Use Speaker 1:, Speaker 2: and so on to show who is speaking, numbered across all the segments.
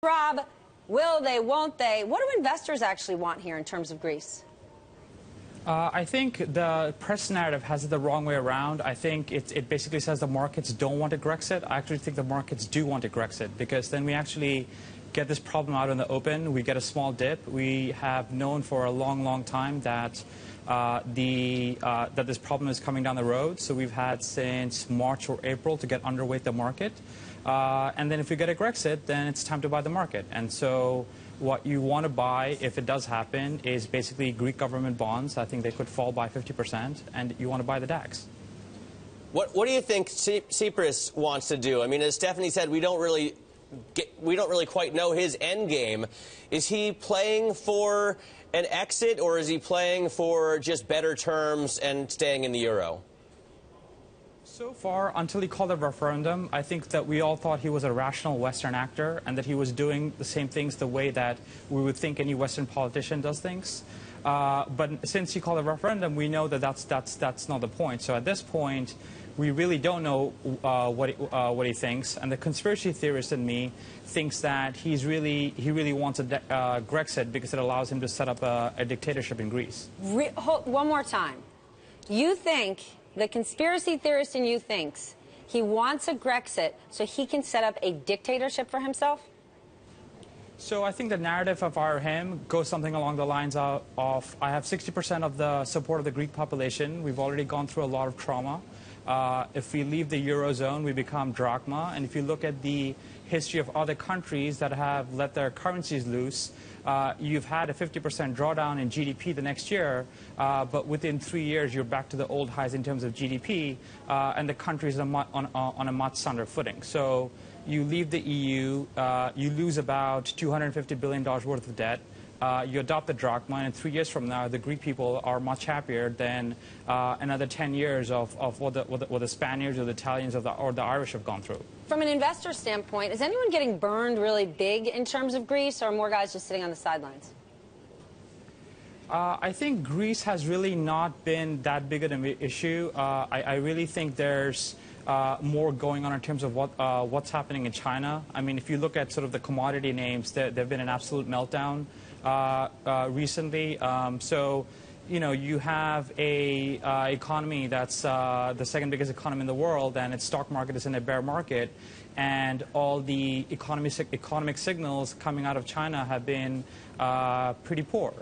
Speaker 1: Rob, will they, won't they? What do investors actually want here in terms of Greece?
Speaker 2: I think the press narrative has it the wrong way around. I think it basically says the markets don't want a Grexit. I actually think the markets do want a Grexit, because then we actually get this problem out in the open. We get a small dip. We have known for a long, long time that that this problem is coming down the road. So we've had since March or April to get underweight the market. And then if we get a Grexit, then it's time to buy the market. And so what you want to buy, if it does happen, is basically Greek government bonds. I think they could fall by 50%, and you want to buy the DAX.
Speaker 3: What do you think Tsipras wants to do? I mean, as Stephanie said, we don't really quite know his end game. Is he playing for an exit, or is he playing for just better terms and staying in the euro?
Speaker 2: So far, until he called a referendum, I think that we all thought he was a rational Western actor and that he was doing the same things the way that we would think any Western politician does things. But since he called a referendum, we know that that's not the point. So at this point, we really don't know what he thinks. And the conspiracy theorist in me thinks that he really wants a Grexit because it allows him to set up a dictatorship in Greece.
Speaker 1: One more time. You think, the conspiracy theorist in you thinks, he wants a Grexit so he can set up a dictatorship for himself?
Speaker 2: So I think the narrative of him goes something along the lines of I have 60% of the support of the Greek population. We've already gone through a lot of trauma. If we leave the Eurozone, we become drachma. And if you look at the history of other countries that have let their currencies loose, you've had a 50% drawdown in GDP the next year, but within 3 years, you're back to the old highs in terms of GDP, and the country is on a much sounder footing. So you leave the EU, you lose about $250 billion worth of debt. You adopt the drachma, and 3 years from now, the Greek people are much happier than another 10 years of what the Spaniards or the Italians or the Irish have gone through.
Speaker 1: From an investor standpoint, is anyone getting burned really big in terms of Greece, or are more guys just sitting on the sidelines?
Speaker 2: I think Greece has really not been that big of an issue. I really think there's more going on in terms of what's happening in China. I mean, if you look at sort of the commodity names, they've been an absolute meltdown recently. So, you know, you have a economy that's the second biggest economy in the world, and its stock market is in a bear market, and all the economic signals coming out of China have been pretty poor.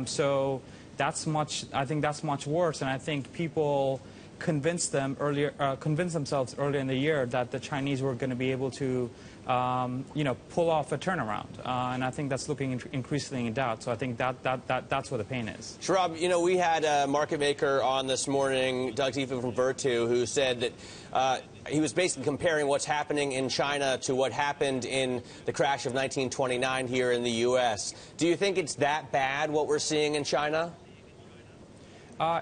Speaker 2: So I think that's much worse, and I think people convinced themselves earlier in the year that the Chinese were going to be able to pull off a turnaround, and I think that's looking increasingly in doubt. So I think that's where the pain is.
Speaker 3: Rob, you know, we had a market maker on this morning, Doug Tiefel from Virtu, who said that he was basically comparing what's happening in China to what happened in the crash of 1929 here in the U.S. Do you think it's that bad, what we're seeing in China?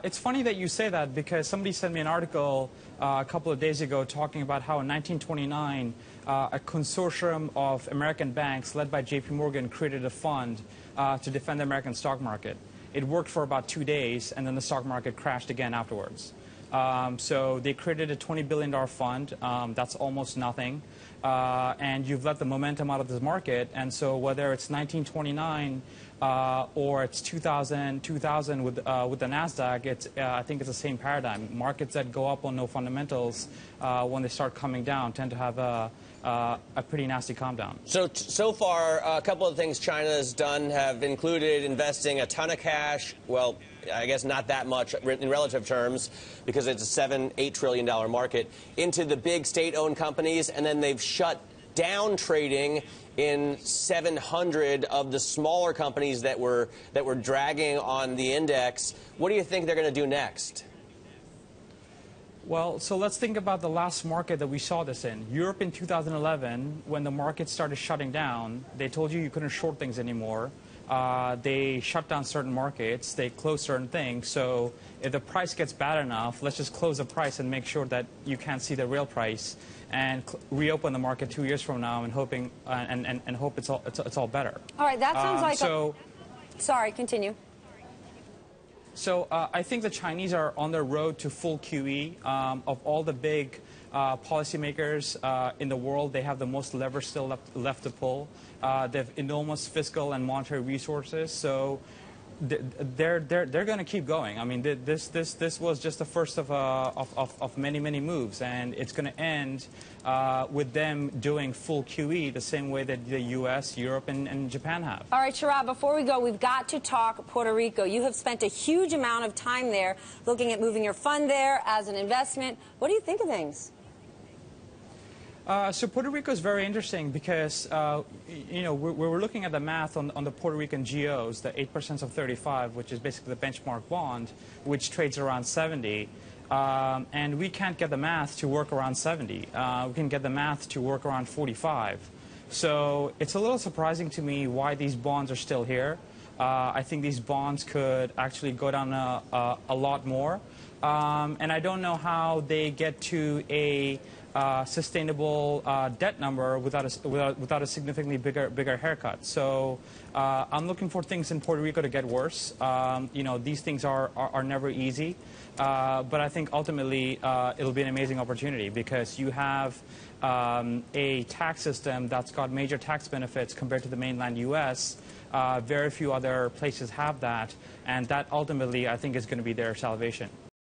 Speaker 2: It's funny that you say that, because somebody sent me an article a couple of days ago talking about how in 1929 a consortium of American banks led by J.P. Morgan created a fund to defend the American stock market. It worked for about 2 days, and then the stock market crashed again afterwards. So they created a $20 billion fund. That's almost nothing. And you've let the momentum out of this market. And so whether it's 1929 or it's 2000 with the NASDAQ, I think it's the same paradigm. Markets that go up on no fundamentals, when they start coming down, tend to have a pretty nasty calm down.
Speaker 3: So far, a couple of things China has done have included investing a ton of cash. Well, I guess not that much in relative terms, because it's a $7–8 trillion market, into the big state-owned companies, and then they've shut down trading in 700 of the smaller companies that were dragging on the index. What do you think they're going to do next?
Speaker 2: Well, so let's think about the last market that we saw this in. Europe in 2011, when the market started shutting down, they told you couldn't short things anymore. They shut down certain markets. They closed certain things. So if the price gets bad enough, let's just close the price and make sure that you can't see the real price, and reopen the market 2 years from now, and hope it's all better.
Speaker 1: All right, that sounds like Sorry, continue.
Speaker 2: So I think the Chinese are on their road to full QE. Of all the big policymakers in the world. They have the most leverage still left to pull. They have enormous fiscal and monetary resources. So they're going to keep going. I mean, this was just the first of many moves, and it's going to end with them doing full QE the same way that the U.S., Europe, and Japan have.
Speaker 1: All right, Sharad, before we go, we've got to talk Puerto Rico. You have spent a huge amount of time there looking at moving your fund there as an investment. What do you think of things?
Speaker 2: So Puerto Rico is very interesting because, we're looking at the math on the Puerto Rican GOs, the 8% of 35, which is basically the benchmark bond, which trades around 70. And we can't get the math to work around 70. We can get the math to work around 45. So it's a little surprising to me why these bonds are still here. I think these bonds could actually go down a lot more. And I don't know how they get to a sustainable debt number without a significantly bigger haircut. So I'm looking for things in Puerto Rico to get worse. These things are never easy, but I think ultimately it'll be an amazing opportunity because you have a tax system that's got major tax benefits compared to the mainland U.S. Very few other places have that, and that ultimately I think is going to be their salvation.